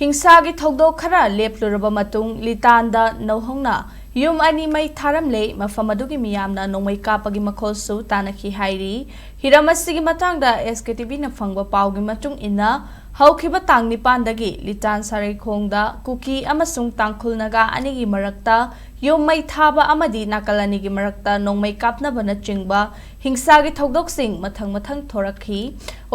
हिंसागी थौदोक खरा लेप्लुरबा मतुंग लितानदा नौहोंगना युम अनि मई थारमले मफम अदुगी मियामना नोंगमई कापगी मखोलसु तानखी हाइरी Hiram असिगी मतांगदा SKTV ना फंगबा पाउगी मतुंग इन्ना हौखिबा तांग निपानदगी लितान सारेखोंगदा कुकी अमसुंग तांखुलनगा अनिगी मरक्ता युम मई थाबा अमदी नाकल अनिगी मरक्ता नोंगमई कापनबना चिंगबा हिंसागी थौदोकसिंग मथंग मथंग थोरखी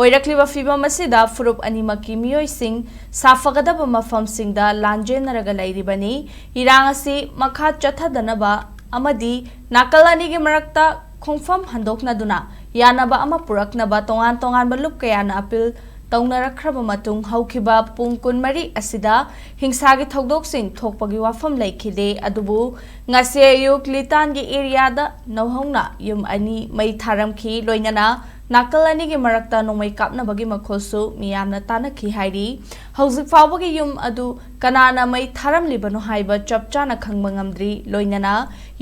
ओइरक्लिबा फिबम असिदा फुरुप अनिमकी मियोइसिंग साफगदबा मफमसिंगदा लांजेनरगा लैरिबनी इरांग असि मखा चथदनबा अमदी नाकल अनिगी मरक्ता खोंफम हंदोकनदुना यानबा अमा पुरकनबा तोंगान तोंगानबा लुप कयाना अपील तौनरख्रबा मतुंग हौखिबा पुंग कुनमरी असिदा हिंसागी थौदोकसिंग थोकपगी वाफम लैखिदे अदुबु ngasi ayuk litan gi area da Nouhouna yum ani mei tharamkhi loinana nakal ani gi marakta nongmei kapna bagi makholsu miyamna tanakhi hairi hauzik fawbagi yum adu kanana mei tharamli banu haiba chapchana khangba ngamdri loinana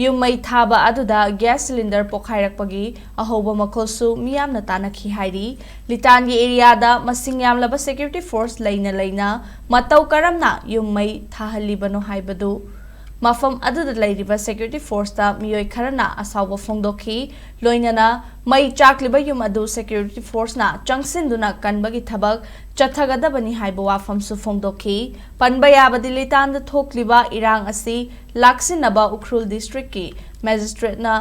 yum mei thaba aduda gas cylinder pokhairakpagi ahoba makholsu miyamna tanakhi hairi litan gi area da masing yamlaba security force leina matau karamna yum mei thahali banu haibadu Mafam aduda lairiba security force ta miyoi kharana asawba phongdokhi loinana mai chakliba yum adu security force na changsinduna kanbagi thabak chathagadabani haiba wafam su phongdokhi panba yabadi litan da thokliba irang asi laksinaba ukhrul district ki magistrate na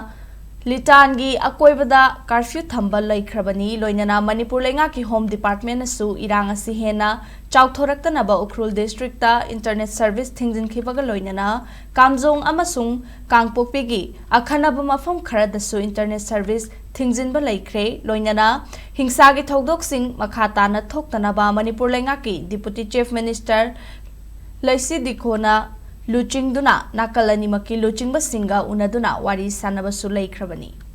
Litan gi akoibada curfew thamba laikhrabani loinana Manipur lenga ki home department asu irang asi hena chawthoraktanaba ukrul district ta internet service thingjin khibaga loinana kamjong amasung kangpokpi gi akhanaba mafam kharadasu internet service thingjin ba laikhre loinana hingsa gi thodok sing makhata na thoktanaba Manipur lenga ki deputy chief minister laisi dikhona Luching duna nakalani maki luching ba singa unaduna wari sanaba sulai krabani.